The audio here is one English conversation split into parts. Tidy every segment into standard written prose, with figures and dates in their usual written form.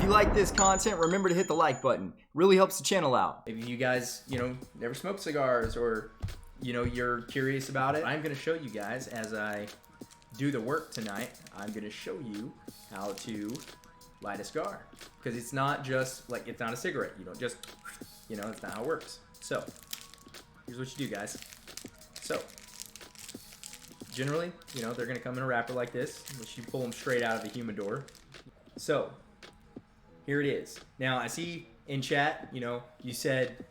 you like this content, remember to hit the like button. Really helps the channel out. If you guys, never smoked cigars or, you're curious about it, I'm going to show you guys as I do the work tonight. I'm going to show you how to light a cigar. Because it's not just, like, it's not a cigarette. You don't just, it's not how it works. So, here's what you do, guys. So, generally, they're going to come in a wrapper like this, which you pull them straight out of the humidor. So, here it is. Now, I see in chat, you said,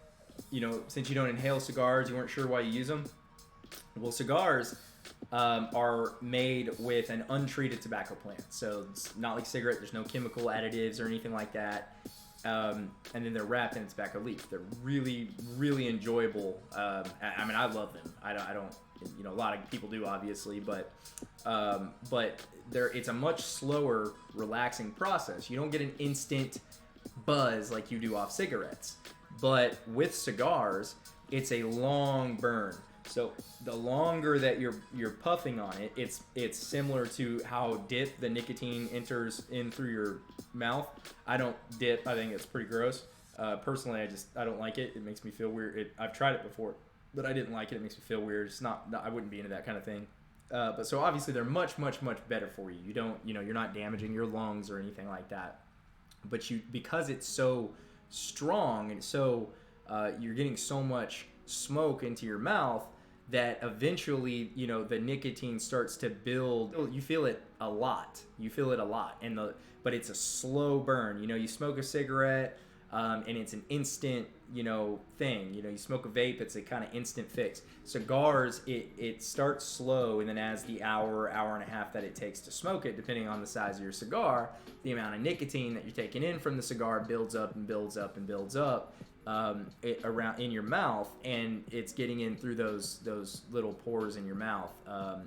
since you don't inhale cigars, you weren't sure why you use them. Well, cigars are made with an untreated tobacco plant. So, it's not like cigarette. There's no chemical additives or anything like that. And then they're wrapped in a tobacco leaf. They're really, really enjoyable. I mean, I love them. I don't, a lot of people do, obviously, but it's a much slower, relaxing process. You don't get an instant buzz like you do off cigarettes. But with cigars, it's a long burn. So the longer that you're puffing on it, it's similar to how dip, the nicotine enters in through your mouth. I don't dip. I think it's pretty gross. Personally, I don't like it. It makes me feel weird. I've tried it before, but I didn't like it. It makes me feel weird. It's not. I wouldn't be into that kind of thing. But so obviously they're much, much, much better for you. You don't, you're not damaging your lungs or anything like that. But because it's so strong and so you're getting so much smoke into your mouth that eventually, the nicotine starts to build. You feel it a lot. But it's a slow burn. You smoke a cigarette, and it's an instant, thing. You smoke a vape, it's a kind of instant fix. Cigars, it starts slow, and then as the hour and a half that it takes to smoke it, depending on the size of your cigar, the amount of nicotine that you're taking in from the cigar builds up and builds up and builds up. Around in your mouth, and it's getting in through those little pores in your mouth,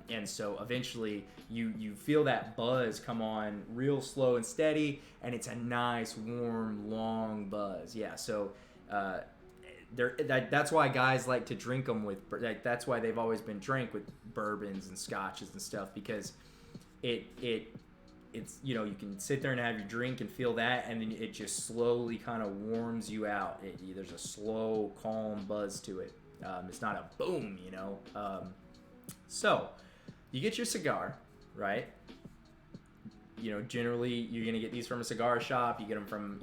and so eventually you feel that buzz come on real slow and steady, and it's a nice warm long buzz. Yeah, so that's why guys like to drink them with, that's why they've always been drank with bourbons and scotches and stuff, because it's you can sit there and have your drink and feel that, and then it just slowly kind of warms you out. There's a slow, calm buzz to it. It's not a boom, So you get your cigar, right? Generally you're gonna get these from a cigar shop. You get them from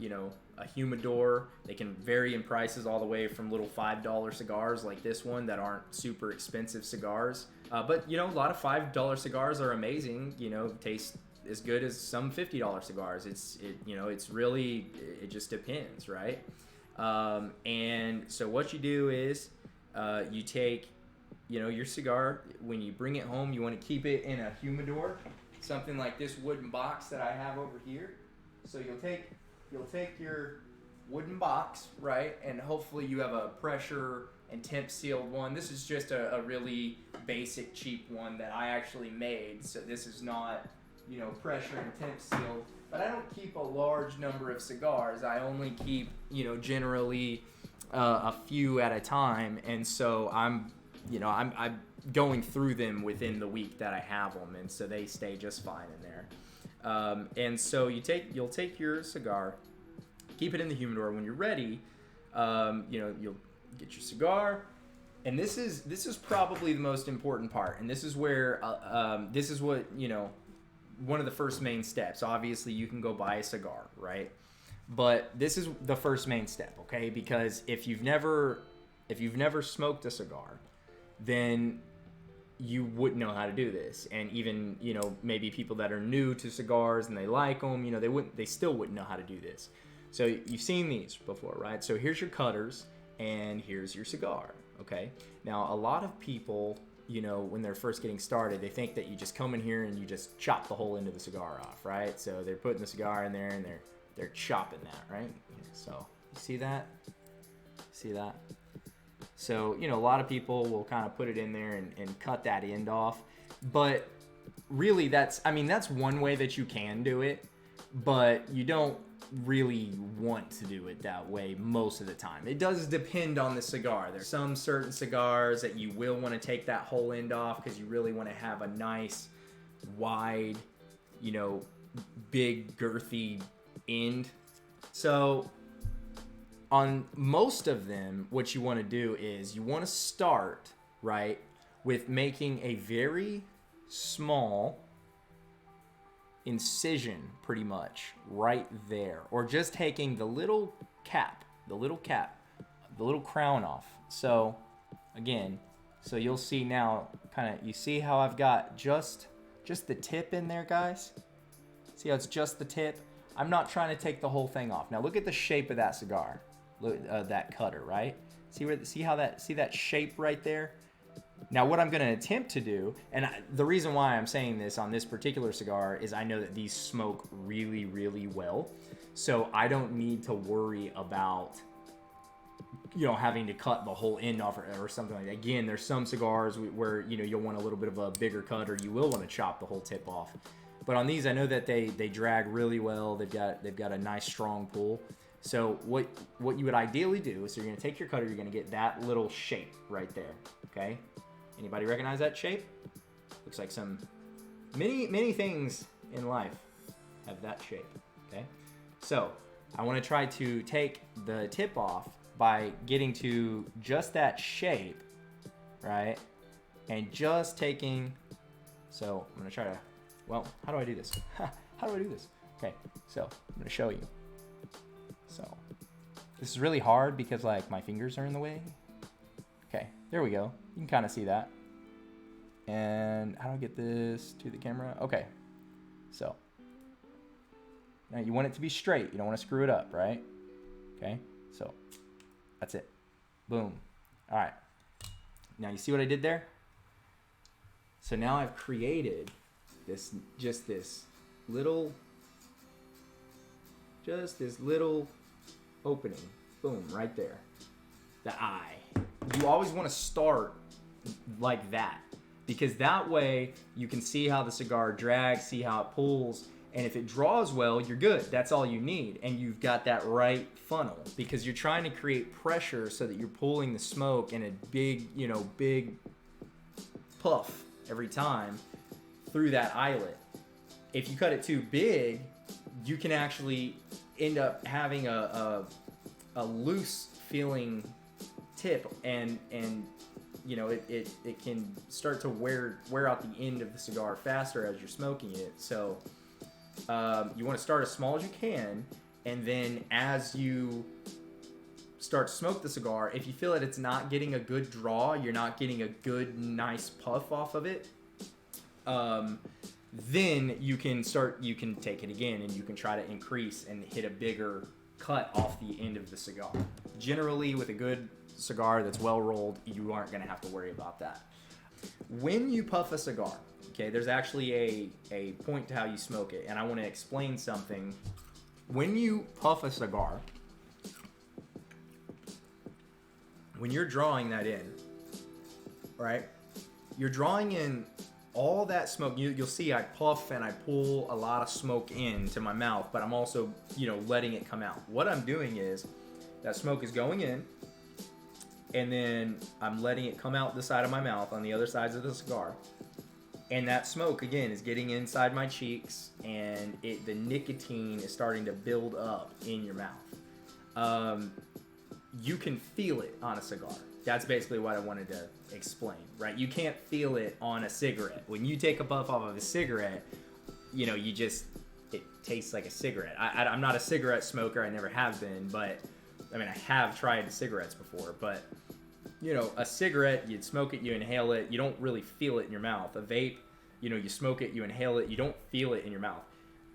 a humidor. They can vary in prices all the way from little $5 cigars like this one that aren't super expensive cigars. But a lot of $5 cigars are amazing. Taste as good as some $50 cigars. It's really, it just depends, right? And so what you do is you take your cigar. When you bring it home, you want to keep it in a humidor, something like this wooden box that I have over here. So you'll take your wooden box, right, and hopefully you have a pressure and temp sealed one. This is just a really basic cheap one that I actually made, so this is not pressure and temp sealed. But I don't keep a large number of cigars. I only keep, generally a few at a time, and so I'm going through them within the week that I have them, and so they stay just fine in there. And so you'll take your cigar, keep it in the humidor. When you're ready, you'll get your cigar. And this is probably the most important part, and this is where this is what one of the first main steps. Obviously, you can go buy a cigar, right? But this is the first main step, okay? Because if you've never smoked a cigar, then you wouldn't know how to do this. And even maybe people that are new to cigars and they like them, they still wouldn't know how to do this. So you've seen these before, right? So here's your cutters and here's your cigar, okay? Now a lot of people, when they're first getting started, they think that you just come in here and you just chop the whole end of the cigar off, right? So they're putting the cigar in there and they're chopping that, right? So you see that? See that? So, a lot of people will kind of put it in there and cut that end off. But really that's one way that you can do it, but you don't really want to do it that way most of the time. It does depend on the cigar. There's some certain cigars that you will want to take that whole end off because you really want to have a nice, wide, big, girthy end So on most of them, what you want to do is you want to start, right, with making a very small incision, pretty much, right there. Or just taking the little crown off. So, again, so you'll see now, you see how I've got just the tip in there, guys? See how it's just the tip? I'm not trying to take the whole thing off. Now look at the shape of that cigar, that cutter, right? See that shape right there? Now what I'm going to attempt to do, and the reason why I'm saying this on this particular cigar is I know that these smoke really, really well. So I don't need to worry about, having to cut the whole end off or something like that. Again, there's some cigars where, you'll want a little bit of a bigger cut, or you will want to chop the whole tip off. But on these, I know that they drag really well. They've got a nice strong pull. So what you would ideally do is, you're going to take your cutter, you're going to get that little shape right there. Okay. Anybody recognize that shape? Looks like many things in life have that shape. Okay. So I want to try to take the tip off by getting to just that shape, right? And just taking, so I'm going to try to, well, how do I do this? How do I do this? Okay, so I'm going to show you. So this is really hard because my fingers are in the way. Okay, there we go. You can kind of see that. And how do I get this to the camera? Okay, so now you want it to be straight. You don't want to screw it up, right? Okay, so that's it. Boom. All right. Now you see what I did there? So now I've created this little opening. Boom, right there. The eye. You always want to start like that, because that way you can see how the cigar drags, see how it pulls, and if it draws well, you're good. That's all you need, and you've got that right funnel, because you're trying to create pressure so that you're pulling the smoke in a big puff every time through that eyelet. If you cut it too big, you can actually end up having a loose feeling tip, and it can start to wear out the end of the cigar faster as you're smoking it. So you want to start as small as you can, and then as you start to smoke the cigar, if you feel that it's not getting a good draw, you're not getting a good nice puff off of it, then you can take it again, and you can try to increase and hit a bigger cut off the end of the cigar. Generally, with a good cigar that's well rolled, you aren't going to have to worry about that. When you puff a cigar, okay, there's actually a point to how you smoke it, and I want to explain something. When you puff a cigar, when you're drawing that in, right, you're drawing in all that smoke. You'll see I puff and I pull a lot of smoke into my mouth, but I'm also, letting it come out. What I'm doing is that smoke is going in, and then I'm letting it come out the side of my mouth on the other sides of the cigar. And that smoke, again, is getting inside my cheeks, and the nicotine is starting to build up in your mouth. You can feel it on a cigar. That's basically what I wanted to explain, right? You can't feel it on a cigarette. When you take a puff off of a cigarette, it tastes like a cigarette. I'm not a cigarette smoker. I never have been, but I have tried cigarettes before, but a cigarette, you'd smoke it, you inhale it, you don't really feel it in your mouth. A vape, you smoke it, you inhale it, you don't feel it in your mouth.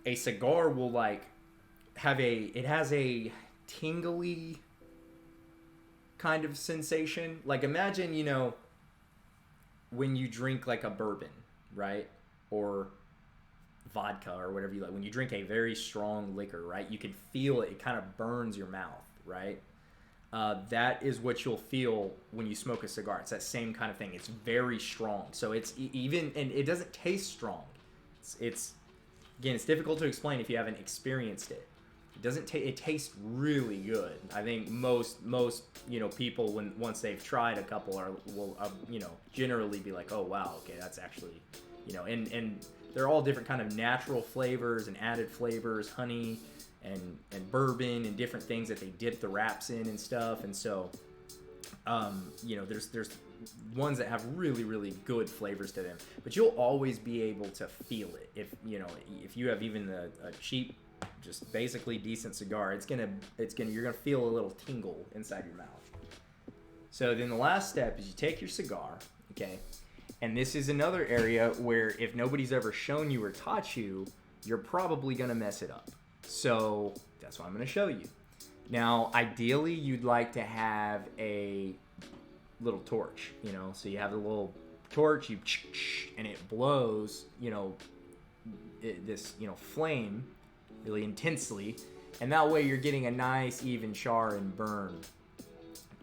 A cigar will it has a tingly kind of sensation. Imagine, when you drink a bourbon, right? Or vodka or whatever you like. When you drink a very strong liquor, right? You can feel it. It kind of burns your mouth, right? That is what you'll feel when you smoke a cigar. It's that same kind of thing. It's very strong. So it's and it doesn't taste strong. It's difficult to explain if you haven't experienced it. It doesn't it tastes really good. I think most people, once they've tried a couple, will generally be like, oh wow, okay, that's actually, and they're all different kind of natural flavors and added flavors, honey, and bourbon and different things that they dip the wraps in and stuff. And so, you know, there's ones that have really, really good flavors to them, but you'll always be able to feel it. If, you know, if you have even a cheap, just basically decent cigar, you're gonna feel a little tingle inside your mouth. So then the last step is you take your cigar, okay? And this is another area where if nobody's ever shown you or taught you, you're probably gonna mess it up. So that's what I'm gonna show you. Now, ideally, you'd like to have a little torch, you know, so you have a little torch, and it blows, you know, this, you know, flame really intensely, and that way you're getting a nice even char and burn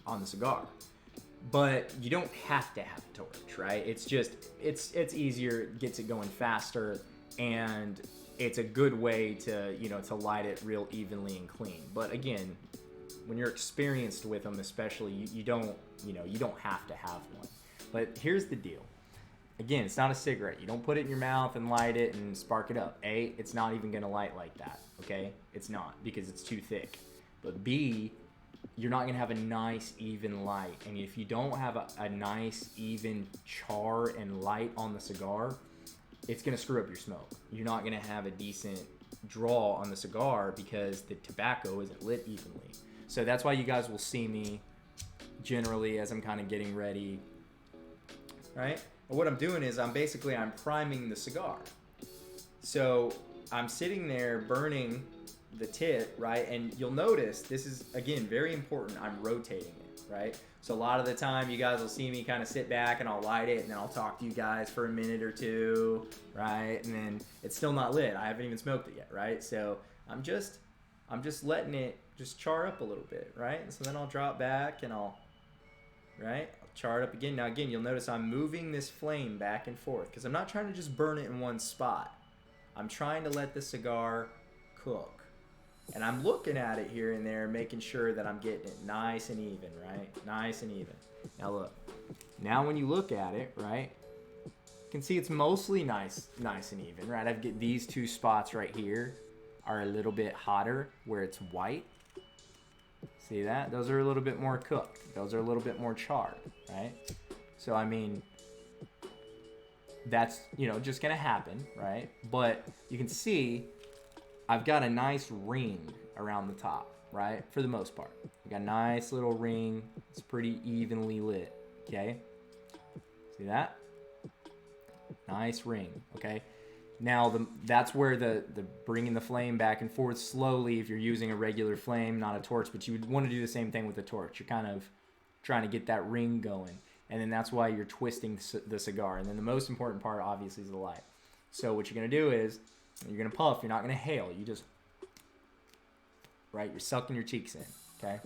on the cigar. But you don't have to have a torch, right? It's just, it's easier, gets it going faster, and it's a good way to, you know, to light it real evenly and clean. But again, when you're experienced with them, especially, you don't have to have one. But here's the deal. Again, it's not a cigarette. You don't put it in your mouth and light it and spark it up. A, it's not even gonna light like that, okay? It's not, because it's too thick. But B, you're not gonna have a nice even light. And if you don't have a nice even char and light on the cigar, it's gonna screw up your smoke. You're not gonna have a decent draw on the cigar because the tobacco isn't lit evenly. So that's why you guys will see me generally as I'm kind of getting ready, right? And what I'm doing is I'm priming the cigar. So I'm sitting there burning the tip, right? And you'll notice this is, again, very important. I'm rotating it, right? So a lot of the time you guys will see me kind of sit back and I'll light it and then I'll talk to you guys for a minute or two, right? And then it's still not lit. I haven't even smoked it yet, right? So I'm just letting it just char up a little bit, right? And so then I'll drop back and I'll char it up again. Now again, you'll notice I'm moving this flame back and forth because I'm not trying to just burn it in one spot. I'm trying to let the cigar cook. And I'm looking at it here and there, making sure that I'm getting it nice and even, right? Nice and even. Now look. Now when you look at it, right, you can see it's mostly nice and even, right? I've got these two spots right here are a little bit hotter where it's white. See that? Those are a little bit more cooked. Those are a little bit more charred, right? So, I mean, that's, you know, just gonna happen, right? But you can see I've got a nice ring around the top, right? For the most part. I've got a nice little ring. It's pretty evenly lit, okay? See that? Nice ring, okay? Now, that's where the bringing the flame back and forth slowly, if you're using a regular flame, not a torch, but you would want to do the same thing with the torch. You're kind of trying to get that ring going. And then that's why you're twisting the cigar. And then the most important part, obviously, is the light. So what you're going to do is, you're going to puff. You're not going to hail. You just, right? You're sucking your cheeks in, okay?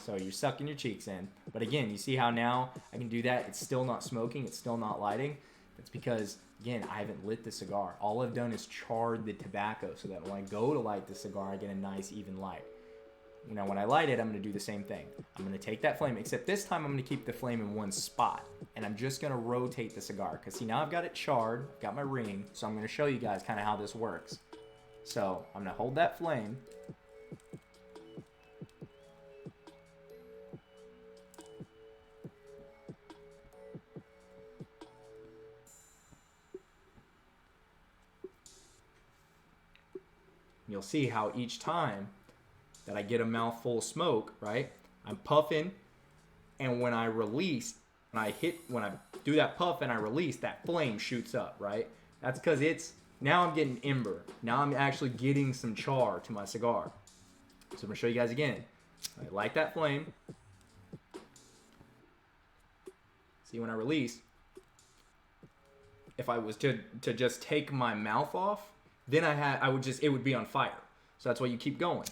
So you're sucking your cheeks in. But again, you see how now I can do that? It's still not smoking. It's still not lighting. That's because, again, I haven't lit the cigar. All I've done is charred the tobacco so that when I go to light the cigar, I get a nice even light. Now, when I light it, I'm going to do the same thing. I'm going to take that flame, except this time I'm going to keep the flame in one spot. And I'm just going to rotate the cigar. Because, see, now I've got it charred, got my ring, so I'm going to show you guys kind of how this works. So, I'm going to hold that flame. You'll see how each time that I get a mouthful of smoke, right, I'm puffing, and when I release, when I do that puff and I release, that flame shoots up, right? That's because now I'm getting ember. Now I'm actually getting some char to my cigar. So I'm going to show you guys again. I light that flame. See, when I release, if I was to just take my mouth off, then it would be on fire. So that's why you keep going.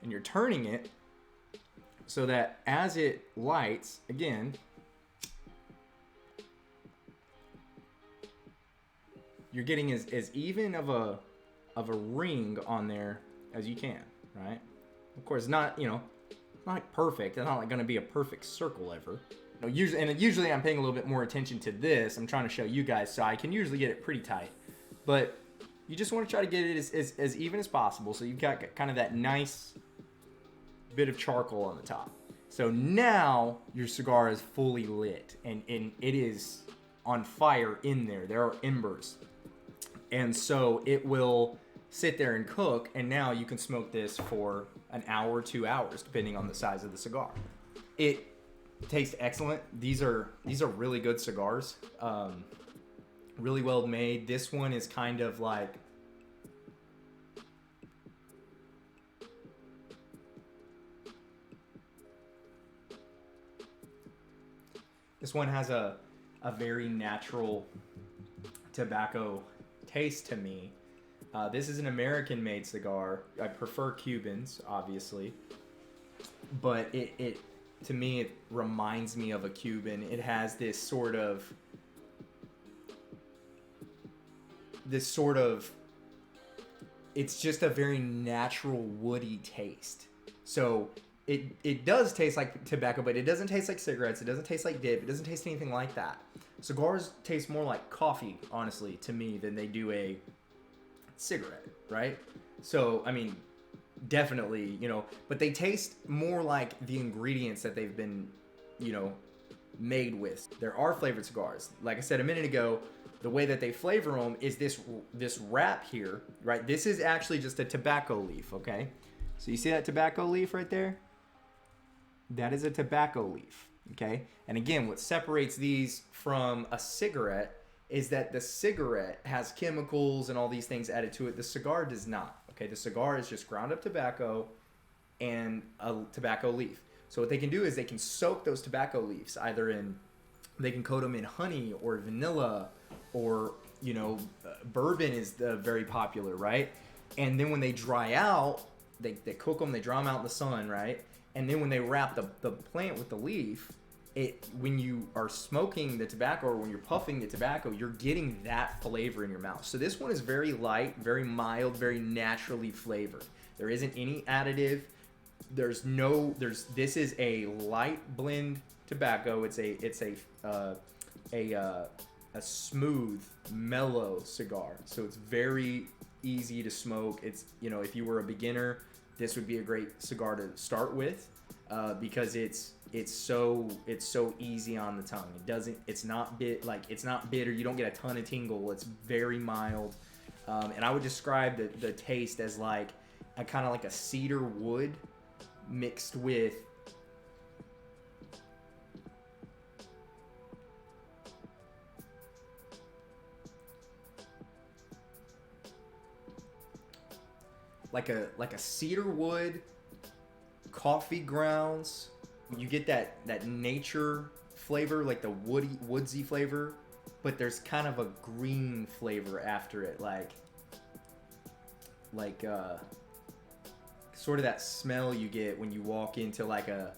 And you're turning it so that as it lights, again, you're getting as even of a ring on there as you can, right? Of course, not, you know, not perfect. It's not like going to be a perfect circle ever. You know, usually I'm paying a little bit more attention to this. I'm trying to show you guys, so I can usually get it pretty tight. But you just want to try to get it as even as possible, so you've got kind of that nice bit of charcoal on the top. So now your cigar is fully lit, and it is on fire in there. There are embers. And so it will sit there and cook, and now you can smoke this for an hour or 2 hours, depending on the size of the cigar. It tastes excellent. These are really good cigars. Really well made. This one is kind of like, this one has a very natural tobacco taste to me. This is an American-made cigar. I prefer Cubans, obviously, but it to me, it reminds me of a Cuban. It has this sort of it's just a very natural woody taste. So it does taste like tobacco, but it doesn't taste like cigarettes. It doesn't taste like dip. It doesn't taste anything like that. Cigars taste more like coffee, honestly, to me, than they do a cigarette, right? So, I mean, definitely, you know, but they taste more like the ingredients that they've been, you know, made with. There are flavored cigars. Like I said a minute ago, the way that they flavor them is this wrap here, right? This is actually just a tobacco leaf, okay? So you see that tobacco leaf right there? That is a tobacco leaf, okay? And again, what separates these from a cigarette is that the cigarette has chemicals and all these things added to it. The cigar does not, okay? The cigar is just ground up tobacco and a tobacco leaf. So what they can do is they can soak those tobacco leaves either in, they can coat them in honey or vanilla, or, you know, bourbon is very popular, right? And then when they dry out, they cook them, they dry them out in the sun, right? And then when they wrap the plant with the leaf, when you are smoking the tobacco, or when you're puffing the tobacco, you're getting that flavor in your mouth. So this one is very light, very mild, very naturally flavored. There isn't any additive. This is a light blend tobacco. It's a smooth, mellow cigar. So it's very easy to smoke. It's, you know, if you were a beginner, this would be a great cigar to start with, because it's so easy on the tongue. It's not bitter. You don't get a ton of tingle. It's very mild, and I would describe the taste as like a kind of like a cedar wood mixed with like a cedar wood, coffee grounds. You get that nature flavor, like the woodsy flavor, but there's kind of a green flavor after it, like sort of that smell you get when you walk into like a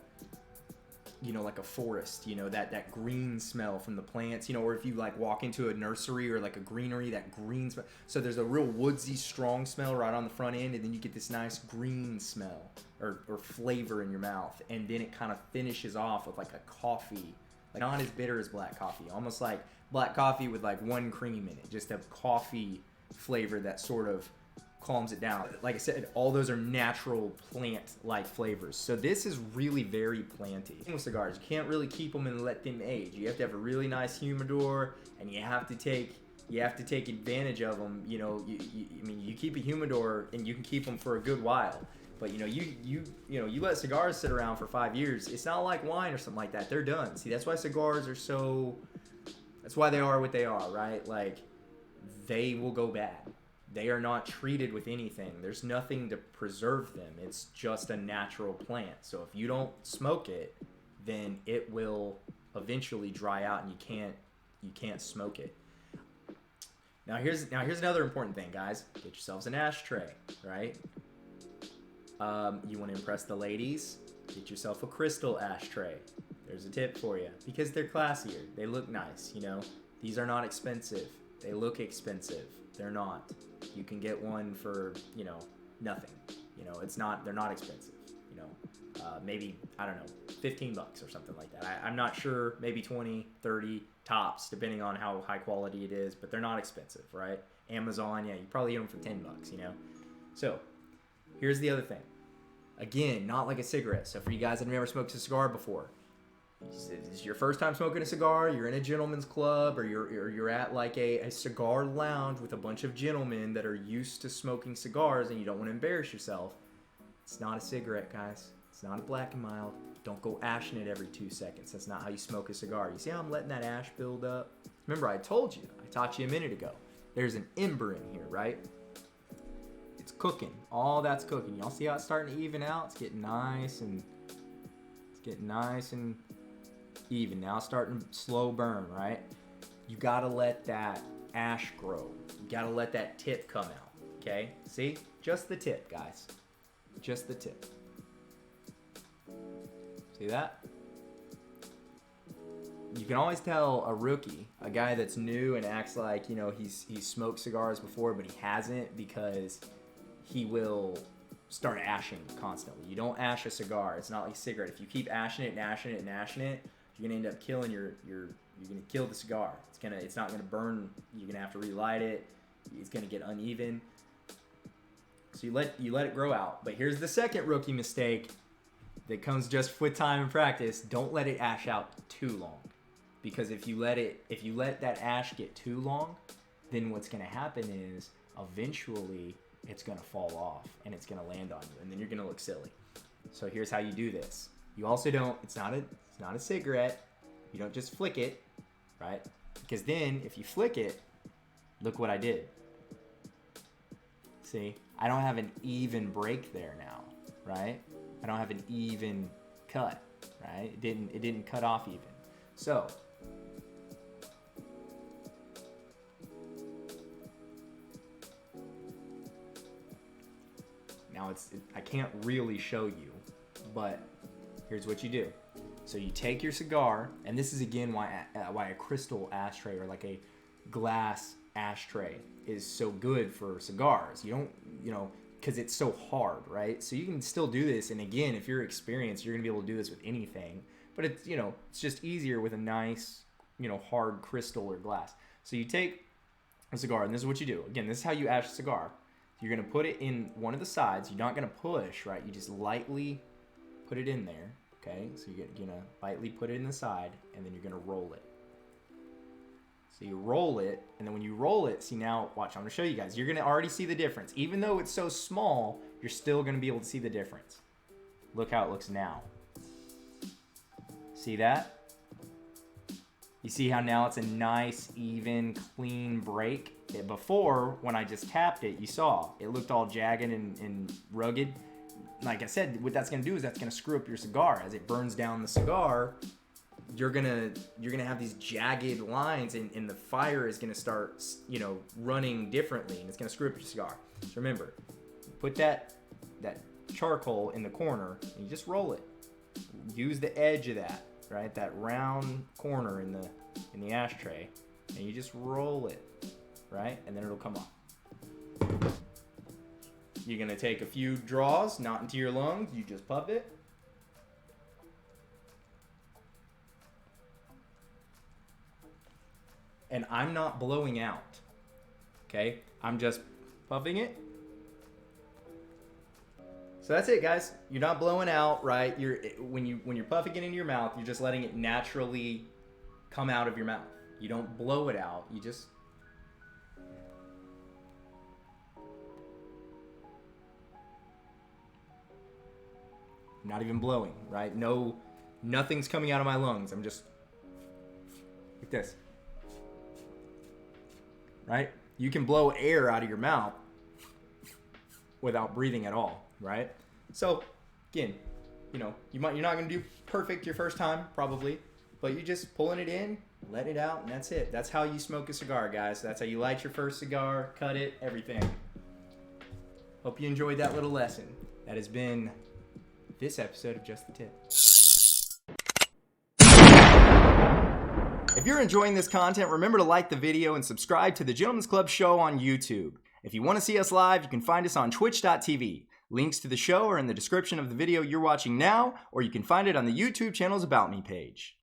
forest, you know, that green smell from the plants, you know, or if you like walk into a nursery or like a greenery, that green smell. So there's a real woodsy, strong smell right on the front end, and then you get this nice green smell or flavor in your mouth, and then it kind of finishes off with like a coffee, like not as bitter as black coffee, almost like black coffee with like one cream in it, just a coffee flavor that sort of calms it down. Like I said, all those are natural plant-like flavors. So this is really very planty. With cigars, you can't really keep them and let them age. You have to have a really nice humidor, and you have to take advantage of them. You know, you keep a humidor and you can keep them for a good while. But you let cigars sit around for 5 years. It's not like wine or something like that. They're done. See, that's why cigars are so. That's why they are what they are, right? Like, they will go bad. They are not treated with anything. There's nothing to preserve them. It's just a natural plant. So if you don't smoke it, then it will eventually dry out, and you can't smoke it. Now here's another important thing, guys. Get yourselves an ashtray, right? You want to impress the ladies? Get yourself a crystal ashtray. There's a tip for you, because they're classier. They look nice, you know. These are not expensive. They look expensive. They're not. You can get one for, you know, nothing. You know, they're not expensive. maybe, I don't know, 15 bucks or something like that. I'm not sure, maybe 20, 30 tops, depending on how high quality it is, but they're not expensive, right? Amazon, yeah, you probably get them for 10 bucks, So, here's the other thing. Again, not like a cigarette. So for you guys that have never smoked a cigar before, this is your first time smoking a cigar, you're in a gentleman's club, or you're at like a cigar lounge with a bunch of gentlemen that are used to smoking cigars and you don't want to embarrass yourself. It's not a cigarette, guys. It's not a Black and Mild. Don't go ashing it every 2 seconds. That's not how you smoke a cigar. You see how I'm letting that ash build up? Remember, I taught you a minute ago. There's an ember in here, right? It's cooking. All that's cooking. Y'all see how it's starting to even out? It's getting nice and even. Now it's starting to slow burn, right? You gotta let that ash grow. You gotta let that tip come out, okay? See? Just the tip, guys. Just the tip. See that? You can always tell a rookie, a guy that's new and acts like, he's smoked cigars before, but he hasn't, because he will start ashing constantly. You don't ash a cigar. It's not like a cigarette. If you keep ashing it and ashing it and ashing it, you're gonna end up killing you're gonna kill the cigar. It's not gonna burn. You're gonna have to relight it. It's gonna get uneven. So you let it grow out. But here's the second rookie mistake that comes just with time and practice. Don't let it ash out too long, because if you let that ash get too long, then what's gonna happen is eventually it's gonna fall off and it's gonna land on you, and then you're gonna look silly. So here's how you do this. You also don't. It's not a cigarette. You don't just flick it, right? Because then if you flick it, look what I did. See, I don't have an even break there now, right? I don't have an even cut, right? It didn't cut off even. So now I can't really show you, but here's what you do. So you take your cigar, and this is again why a crystal ashtray or like a glass ashtray is so good for cigars. You don't, because it's so hard, right? So you can still do this, and again, if you're experienced, you're gonna be able to do this with anything. But it's it's just easier with a nice hard crystal or glass. So you take a cigar, and this is what you do. Again, this is how you ash a cigar. You're gonna put it in one of the sides. You're not gonna push, right? You just lightly put it in there. Okay, so you're gonna lightly put it in the side, and then you're gonna roll it. So you roll it, and then when you roll it, see now, watch, I'm gonna show you guys. You're gonna already see the difference. Even though it's so small, you're still gonna be able to see the difference. Look how it looks now. See that? You see how now it's a nice, even, clean break? Before, when I just tapped it, you saw, it looked all jagged and rugged. Like I said, what that's gonna do is that's gonna screw up your cigar. As it burns down the cigar, you're gonna have these jagged lines, and the fire is gonna start running differently, and it's gonna screw up your cigar. So remember, put that charcoal in the corner, and you just roll it. Use the edge of that, right? That round corner in the ashtray, and you just roll it, right? And then it'll come off. You're gonna take a few draws, not into your lungs. You just puff it. And I'm not blowing out, okay? I'm just puffing it. So that's it, guys. You're not blowing out, right? When you're puffing it into your mouth, you're just letting it naturally come out of your mouth. You don't blow it out. You just not even blowing, right? Nothing's coming out of my lungs. I'm just like this. Right? You can blow air out of your mouth without breathing at all, right? So, again, you're not going to do perfect your first time, probably, but you're just pulling it in, letting it out, and that's it. That's how you smoke a cigar, guys. That's how you light your first cigar, cut it, everything. Hope you enjoyed that little lesson. That has been this episode of Just the Tip. If you're enjoying this content, remember to like the video and subscribe to the Gentleman's Club show on YouTube. If you want to see us live, you can find us on twitch.tv. Links to the show are in the description of the video you're watching now, or you can find it on the YouTube channel's About Me page.